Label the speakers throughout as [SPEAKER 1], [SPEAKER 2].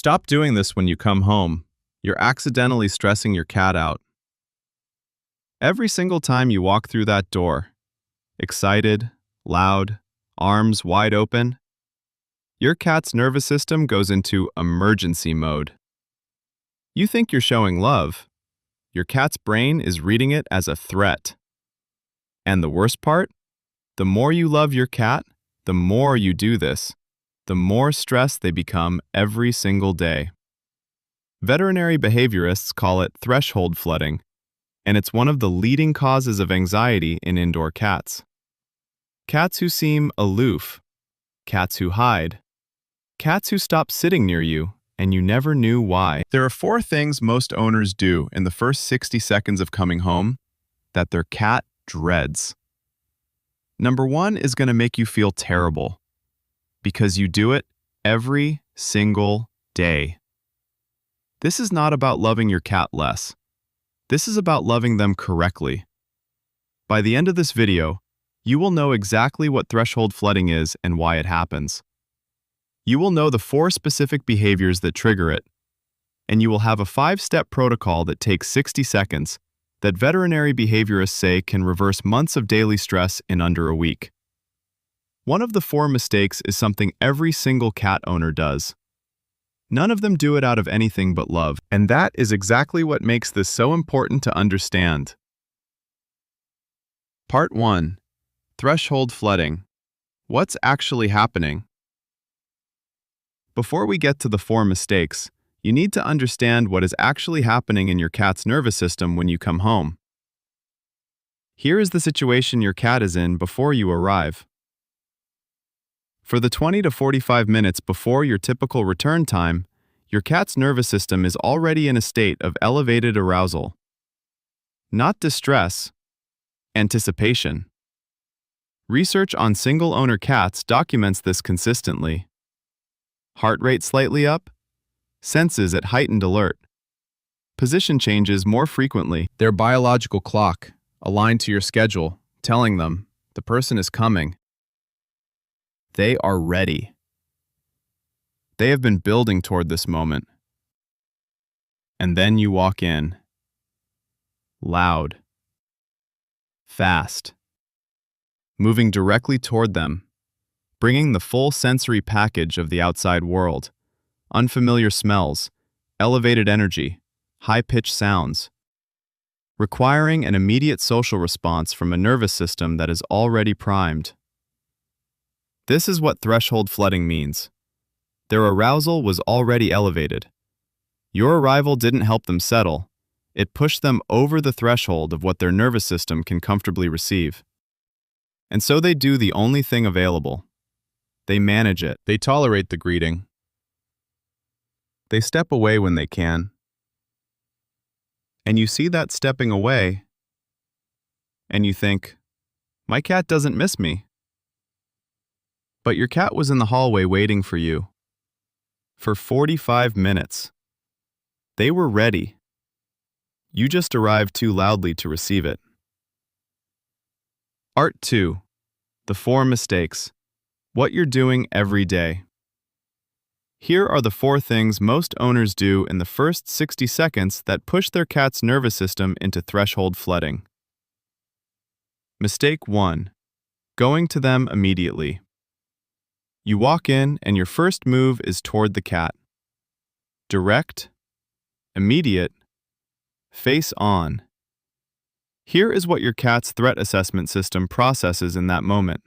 [SPEAKER 1] Stop doing this when you come home. You're accidentally stressing your cat out. Every single time you walk through that door, excited, loud, arms wide open, your cat's nervous system goes into emergency mode. You think you're showing love. Your cat's brain is reading it as a threat. And the worst part? The more you love your cat, the more you do this, the more stressed they become every single day. Veterinary behaviorists call it threshold flooding, and it's one of the leading causes of anxiety in indoor cats. Cats who seem aloof, cats who hide, cats who stop sitting near you and you never knew why. There are 4 things most owners do in the first 60 seconds of coming home that their cat dreads. Number 1 is going to make you feel terrible because you do it every single day. This is not about loving your cat less. This is about loving them correctly. By the end of this video, you will know exactly what threshold flooding is and why it happens. You will know the 4 specific behaviors that trigger it, and you will have a 5-step protocol that takes 60 seconds that veterinary behaviorists say can reverse months of daily stress in under a week. One of the 4 mistakes is something every single cat owner does. None of them do it out of anything but love, and that is exactly what makes this so important to understand. Part 1. Threshold flooding. What's actually happening? Before we get to the 4 mistakes, you need to understand what is actually happening in your cat's nervous system when you come home. Here is the situation your cat is in before you arrive. For the 20 to 45 minutes before your typical return time, your cat's nervous system is already in a state of elevated arousal. Not distress, anticipation. Research on single-owner cats documents this consistently. Heart rate slightly up, senses at heightened alert, position changes more frequently. Their biological clock, aligned to your schedule, telling them the person is coming. They are ready. They have been building toward this moment. And then you walk in. Loud. Fast. Moving directly toward them, bringing the full sensory package of the outside world. Unfamiliar smells, elevated energy, high-pitched sounds, requiring an immediate social response from a nervous system that is already primed. This is what threshold flooding means. Their arousal was already elevated. Your arrival didn't help them settle. It pushed them over the threshold of what their nervous system can comfortably receive. And so they do the only thing available. They manage it. They tolerate the greeting. They step away when they can. And you see that stepping away, and you think, my cat doesn't miss me. But your cat was in the hallway waiting for you. For 45 minutes. They were ready. You just arrived too loudly to receive it. Art 2. The 4 mistakes. What you're doing every day. Here are the 4 things most owners do in the first 60 seconds that push their cat's nervous system into threshold flooding. Mistake 1. Going to them immediately. You walk in and your first move is toward the cat. Direct, immediate, face on. Here is what your cat's threat assessment system processes in that moment.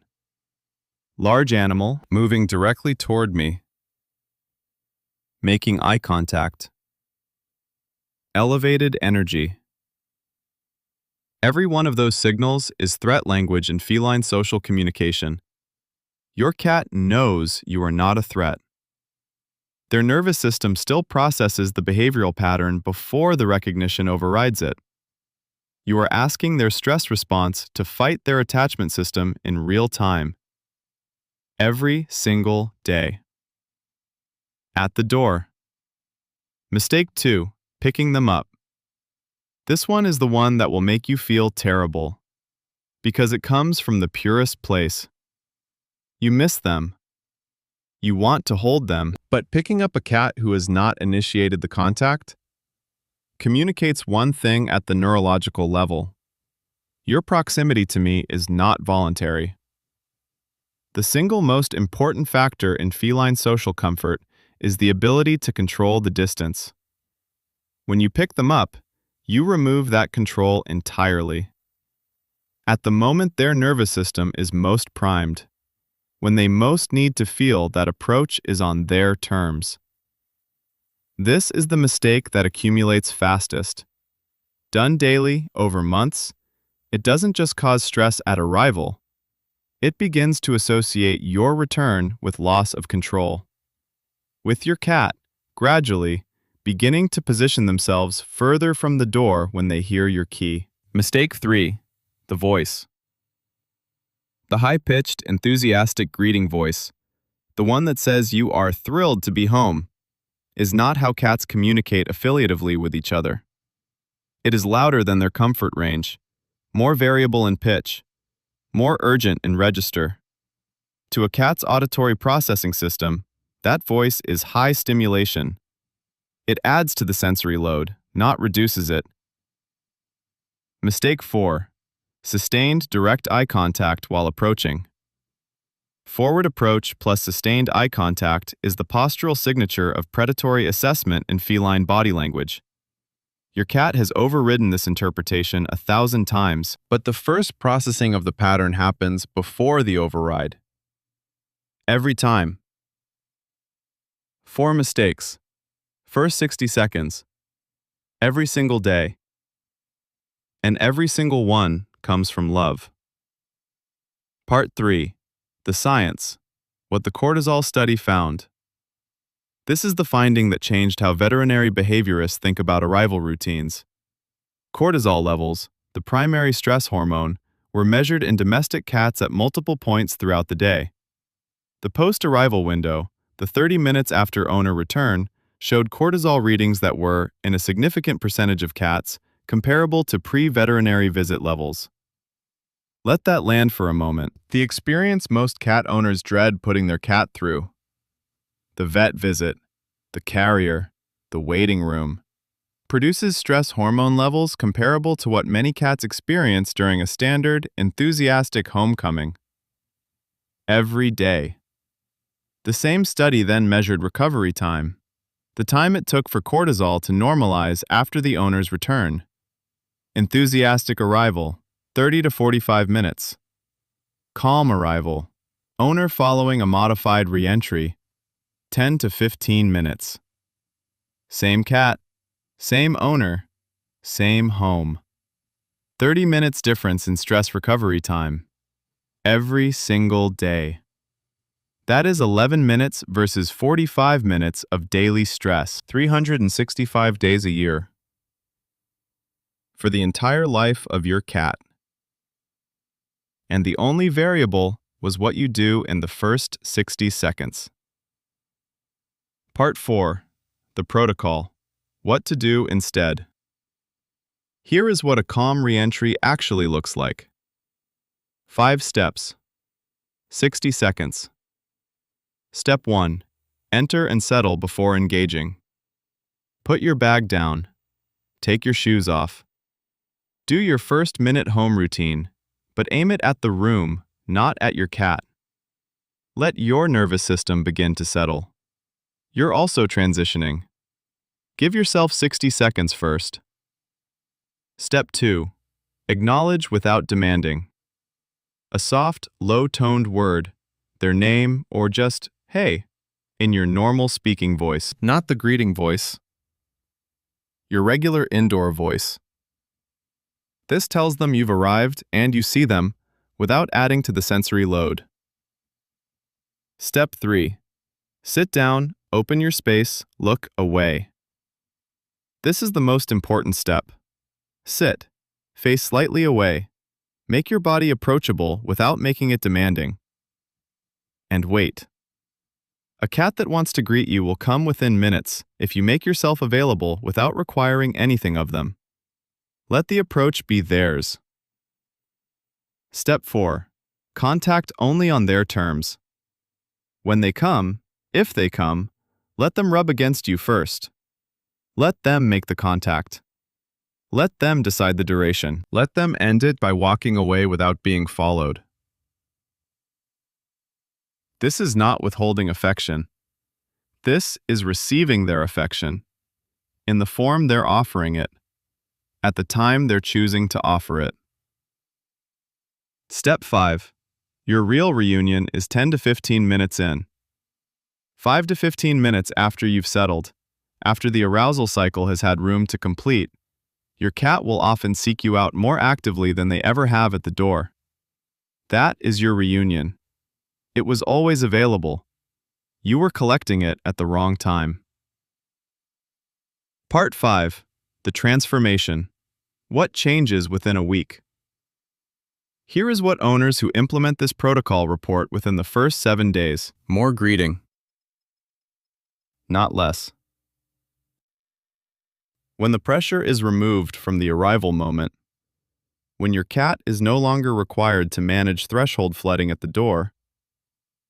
[SPEAKER 1] Large animal moving directly toward me. Making eye contact. Elevated energy. Every one of those signals is threat language in feline social communication. Your cat knows you are not a threat. Their nervous system still processes the behavioral pattern before the recognition overrides it. You are asking their stress response to fight their attachment system in real time. Every single day. At the door. Mistake 2. Picking them up. This one is the one that will make you feel terrible, because it comes from the purest place. You miss them. You want to hold them, but picking up a cat who has not initiated the contact communicates one thing at the neurological level. Your proximity to me is not voluntary. The single most important factor in feline social comfort is the ability to control the distance. When you pick them up, you remove that control entirely. At the moment their nervous system is most primed, when they most need to feel that approach is on their terms. This is the mistake that accumulates fastest. Done daily, over months, it doesn't just cause stress at arrival, it begins to associate your return with loss of control. With your cat, gradually, beginning to position themselves further from the door when they hear your key. Mistake 3. The voice. The high-pitched, enthusiastic greeting voice, the one that says you are thrilled to be home, is not how cats communicate affiliatively with each other. It is louder than their comfort range, more variable in pitch, more urgent in register. To a cat's auditory processing system, that voice is high stimulation. It adds to the sensory load, not reduces it. Mistake 4. Sustained direct eye contact while approaching. Forward approach plus sustained eye contact is the postural signature of predatory assessment in feline body language. Your cat has overridden this interpretation 1,000 times, but the first processing of the pattern happens before the override. Every time. 4 mistakes. First 60 seconds. Every single day. And every single one comes from love. Part 3. The science. What the cortisol study found. This is the finding that changed how veterinary behaviorists think about arrival routines. Cortisol levels, the primary stress hormone, were measured in domestic cats at multiple points throughout the day. The post-arrival window, the 30 minutes after owner return, showed cortisol readings that were, in a significant percentage of cats, comparable to pre-veterinary visit levels. Let that land for a moment. The experience most cat owners dread putting their cat through. The vet visit, the carrier, the waiting room, produces stress hormone levels comparable to what many cats experience during a standard, enthusiastic homecoming. Every day. The same study then measured recovery time, the time it took for cortisol to normalize after the owner's return. Enthusiastic arrival, 30 to 45 minutes. Calm arrival, owner following a modified re-entry, 10 to 15 minutes. Same cat, same owner, same home. 30 minutes difference in stress recovery time. Every single day. That is 11 minutes versus 45 minutes of daily stress, 365 days a year. For the entire life of your cat. And the only variable was what you do in the first 60 seconds. Part 4. The protocol. What to do instead. Here is what a calm re-entry actually looks like. 5 steps. 60 seconds. Step 1. Enter and settle before engaging. Put your bag down. Take your shoes off. Do your first minute home routine, but aim it at the room, not at your cat. Let your nervous system begin to settle. You're also transitioning. Give yourself 60 seconds first. Step 2. Acknowledge without demanding. A soft, low-toned word, their name, or just, "Hey," in your normal speaking voice, not the greeting voice. Your regular indoor voice. This tells them you've arrived and you see them without adding to the sensory load. Step 3. Sit down, open your space, look away. This is the most important step. Sit, face slightly away. Make your body approachable without making it demanding. And wait. A cat that wants to greet you will come within minutes if you make yourself available without requiring anything of them. Let the approach be theirs. Step 4. Contact only on their terms. When they come, If they come, let them rub against you first. Let them make the contact. Let them decide the duration. Let them end it by walking away without being followed. This is not withholding affection. This is receiving their affection, in the form they're offering it, at the time they're choosing to offer it. Step 5. Your real reunion is 10 to 15 minutes in. 5 to 15 minutes after you've settled, after the arousal cycle has had room to complete, your cat will often seek you out more actively than they ever have at the door. That is your reunion. It was always available. You were collecting it at the wrong time. Part 5. The transformation. What changes within a week? Here is what owners who implement this protocol report within the first 7 days. More greeting. Not less. When the pressure is removed from the arrival moment, when your cat is no longer required to manage threshold flooding at the door,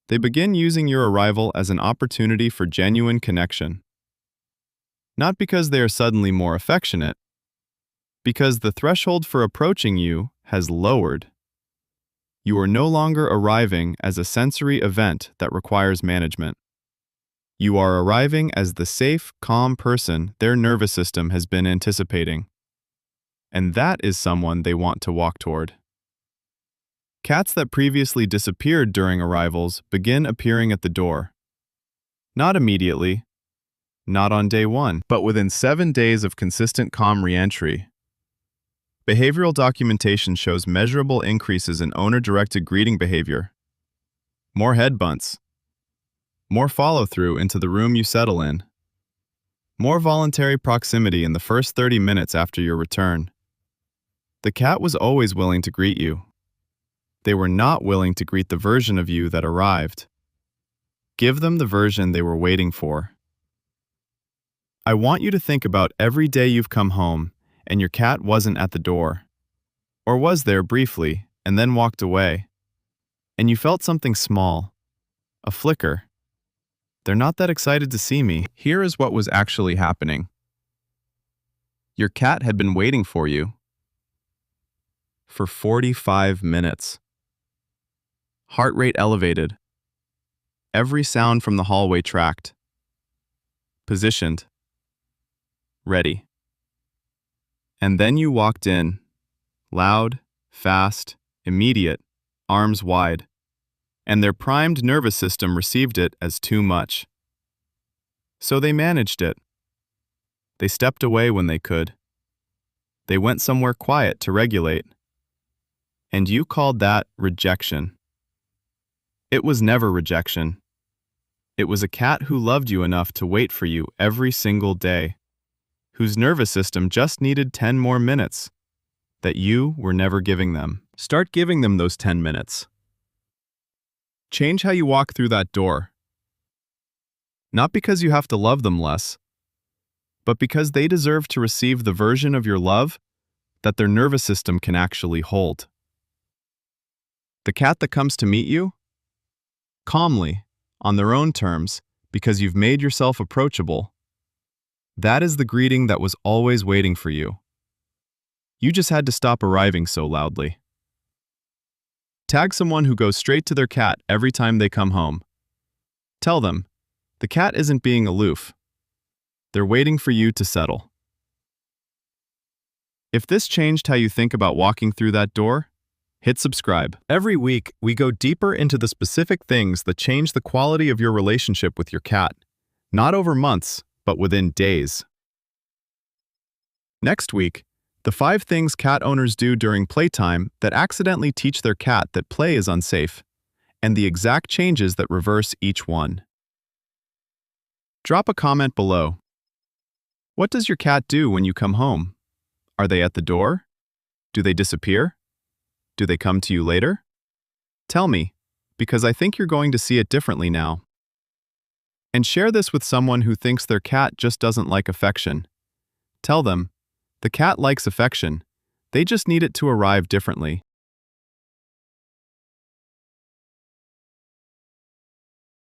[SPEAKER 1] they begin using your arrival as an opportunity for genuine connection. Not because they are suddenly more affectionate, because the threshold for approaching you has lowered. You are no longer arriving as a sensory event that requires management. You are arriving as the safe, calm person their nervous system has been anticipating. And that is someone they want to walk toward. Cats that previously disappeared during arrivals begin appearing at the door. Not immediately, not on day 1, but within 7 days of consistent calm re-entry. Behavioral documentation shows measurable increases in owner-directed greeting behavior. More head bunts. More follow-through into the room you settle in. More voluntary proximity in the first 30 minutes after your return. The cat was always willing to greet you. They were not willing to greet the version of you that arrived. Give them the version they were waiting for. I want you to think about every day you've come home and your cat wasn't at the door, or was there briefly and then walked away, and you felt something small, a flicker. They're not that excited to see me. Here is what was actually happening. Your cat had been waiting for you for 45 minutes. Heart rate elevated. Every sound from the hallway tracked. Positioned. Ready. And then you walked in. Loud, fast, immediate, arms wide. And their primed nervous system received it as too much. So they managed it. They stepped away when they could. They went somewhere quiet to regulate. And you called that rejection. It was never rejection. It was a cat who loved you enough to wait for you every single day, whose nervous system just needed 10 more minutes that you were never giving them. Start giving them those 10 minutes. Change how you walk through that door. Not because you have to love them less, but because they deserve to receive the version of your love that their nervous system can actually hold. The cat that comes to meet you, calmly, on their own terms, because you've made yourself approachable, that is the greeting that was always waiting for you. You just had to stop arriving so loudly. Tag someone who goes straight to their cat every time they come home. Tell them, the cat isn't being aloof. They're waiting for you to settle. If this changed how you think about walking through that door, hit subscribe. Every week, we go deeper into the specific things that change the quality of your relationship with your cat, not over months, but within days. Next week, the 5 things cat owners do during playtime that accidentally teach their cat that play is unsafe, and the exact changes that reverse each one. Drop a comment below. What does your cat do when you come home? Are they at the door? Do they disappear? Do they come to you later? Tell me, because I think you're going to see it differently now. And share this with someone who thinks their cat just doesn't like affection. Tell them, the cat likes affection. They just need it to arrive differently.